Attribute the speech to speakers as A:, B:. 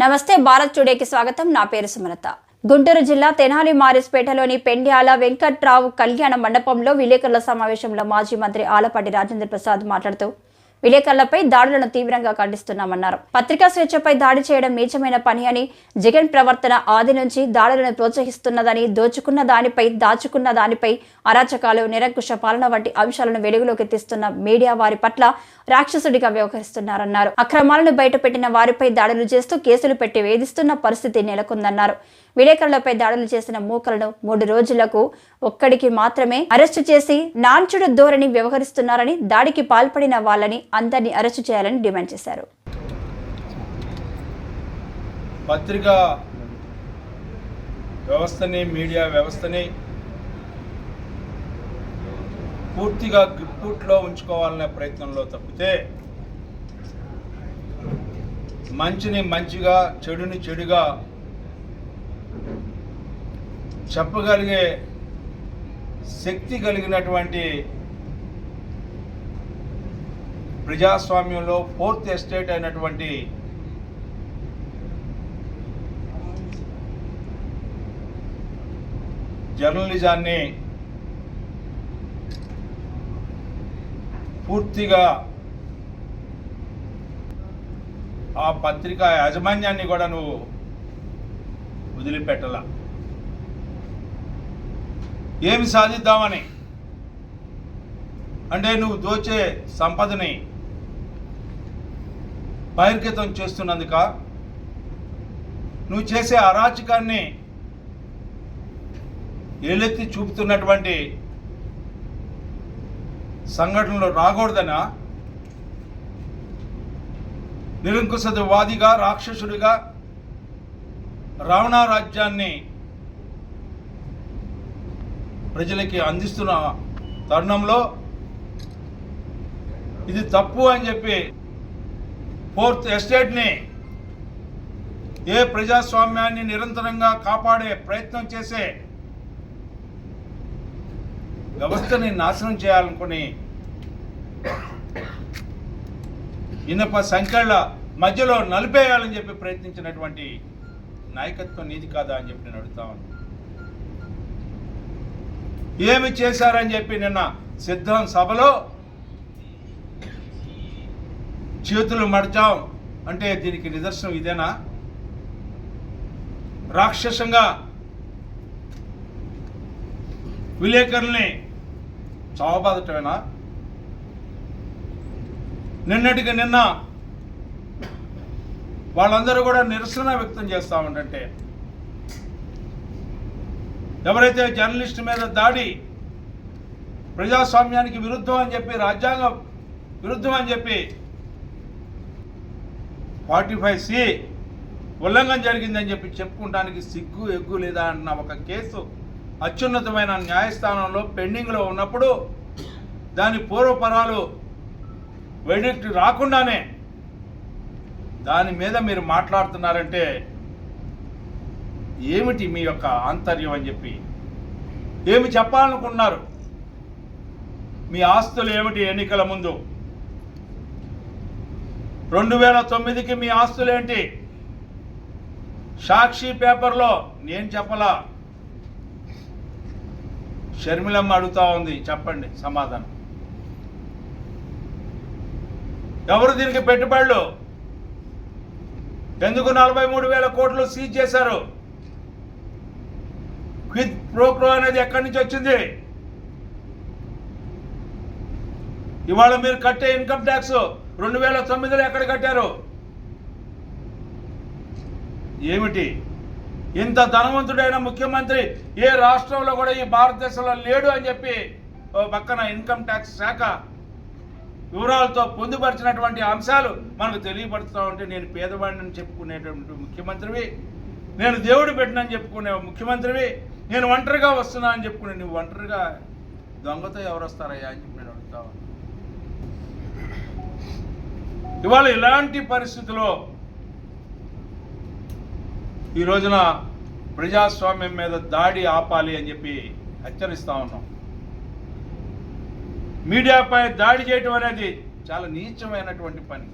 A: నమస్తే భారత్ టుడేకి స్వాగతం. నా పేరు సుమలత. గుంటూరు జిల్లా తెనాలి మారిస్పేటలోని పెండ్యాల వెంకట్రావు కళ్యాణ మండపంలో విలేకరుల సమావేశంలో మాజీ మంత్రి ఆలపాటి రాజేంద్ర ప్రసాద్ మాట్లాడుతూ విలేకరులపై దాడులను తీవ్రంగా ఖండిస్తున్నామన్నారు. పత్రికా స్వేచ్ఛపై దాడి చేయడం నీచమైన పని అని, జగన్ ప్రవర్తన ఆది నుంచి దాడులను ప్రోత్సహిస్తున్నదని, దోచుకున్న దానిపై దాచుకున్న దానిపై అరాచకాలు, నిరంకుశ పాలన వంటి అంశాలను వెలుగులోకి తెస్తున్న మీడియా వారి పట్ల రాక్షసుడిగా వ్యవహరిస్తున్నారన్నారు. అక్రమాలను బయటపెట్టిన వారిపై దాడులు చేస్తూ కేసులు పెట్టి వేధిస్తున్న పరిస్థితి నెలకొందన్నారు. విలేకరులపై దాడులు చేసిన మూకలను 3 రోజులకు ఒక్కడికి మాత్రమే అరెస్టు చేసి నాంచుడు ధోరణి వ్యవహరిస్తున్నారని, దాడికి పాల్పడిన వాళ్ళని అందరినీ అరెస్టు చేయాలని డిమాండ్ చేశారు.
B: పత్రికా వ్యవస్థని, మీడియా వ్యవస్థని పూర్తిగా గ్రిప్పుట్లో ఉంచుకోవాలనే ప్రయత్నంలో తప్పితే మంచిని మంచిగా, చెడుని చెడుగా చెప్పగలిగే శక్తి కలిగినటువంటి ప్రజాస్వామ్యంలో 4th ఎస్టేట్ అయినటువంటి జర్నలిజాన్ని పూర్తిగా ఆ పత్రికా యాజమాన్యాన్ని కూడా నువ్వు వదిలిపెట్టలా. ఏమి సాధిద్దామని అంటే నువ్వు దోచే సంపదని బహిర్గతం చేస్తున్నందుక, నువ్వు చేసే అరాచకాన్ని ఏలెత్తి చూపుతున్నటువంటి సంఘటనలు రాకూడదనా? నిరంకుశవాదిగా, రాక్షసుడిగా రావణ రాజ్యాన్ని ప్రజలకి అందిస్తున్న తరుణంలో ఇది తప్పు అని చెప్పి 4th ఎస్టేట్ని, ఏ ప్రజాస్వామ్యాన్ని నిరంతరంగా కాపాడే ప్రయత్నం చేసే వ్యవస్థని నాశనం చేయాలనుకుని ఇనప సంఖ్యల మధ్యలో నలిపేయాలని చెప్పి ప్రయత్నించినటువంటి నాయకత్వం నీది కాదా అని చెప్పి నేను అడుగుతాను. ఏమి చేశారని చెప్పి నిన్న సిద్ధం సభలో చేతులు మడచాం అంటే దీనికి నిదర్శనం ఇదేనా? రాక్షసంగా విలేకరుల్ని చావబాదటమేనా? నిన్నటికి నిన్న వాళ్ళందరూ కూడా నిరసన వ్యక్తం చేస్తా ఉంటే, ఎవరైతే జర్నలిస్ట్ మీద దాడి ప్రజాస్వామ్యానికి విరుద్ధం అని చెప్పి, రాజ్యాంగ విరుద్ధం అని చెప్పి 45C ఉల్లంఘన జరిగిందని చెప్పి చెప్పుకోవడానికి సిగ్గు ఎగ్గు లేదా అన్న ఒక కేసు అత్యున్నతమైన న్యాయస్థానంలో పెండింగ్లో ఉన్నప్పుడు దాని పూర్వపరాలు వెడిక్ట్ రాకుండానే దాని మీద మీరు మాట్లాడుతున్నారంటే ఏమిటి మీ యొక్క ఆంతర్యం అని చెప్పి, ఏమి చెప్పాలనుకున్నారు? మీ ఆస్తులు ఏమిటి? ఎన్నికల ముందు 2009కి మీ ఆస్తులు ఏంటి? సాక్షి పేపర్లో నేను చెప్పలా, షర్మిలమ్మ అడుగుతా ఉంది, చెప్పండి సమాధానం. ఎవరు దీనికి పెట్టుబడులు? ఎందుకు 43,000 కోట్లు సీజ్ చేశారు? క్విడ్ ప్రోక్రో అనేది ఎక్కడి నుంచి వచ్చింది? ఇవాళ మీరు కట్టే ఇన్కమ్ ట్యాక్స్ 2009లో ఎక్కడ కట్టారు? ఏమిటి? ఇంత ధనవంతుడైన ముఖ్యమంత్రి ఏ రాష్ట్రంలో కూడా ఈ భారతదేశంలో లేడు అని చెప్పి పక్కన ఇన్కమ్ ట్యాక్స్ శాఖ వివరాలతో పొందుపరిచినటువంటి అంశాలు మనకు తెలియపడుతూ ఉంటే, నేను పేదవాడిని చెప్పుకునేటువంటి ముఖ్యమంత్రివి, నేను దేవుడు పెట్టినని చెప్పుకునే ముఖ్యమంత్రివి, నేను ఒంటరిగా వస్తున్నా అని చెప్పుకునే నువ్వు ఒంటరిగా దొంగతో ఎవరు వస్తారయ్యా అని చెప్పి నేను అడుగుతా ఉన్నా. ఇవాళ ఇలాంటి పరిస్థితిలో ఈ రోజున ప్రజాస్వామ్యం మీద దాడి ఆపాలి అని చెప్పి హెచ్చరిస్తా ఉన్నాం. మీడియాపై దాడి చేయటం అనేది చాలా నీచమైనటువంటి పని.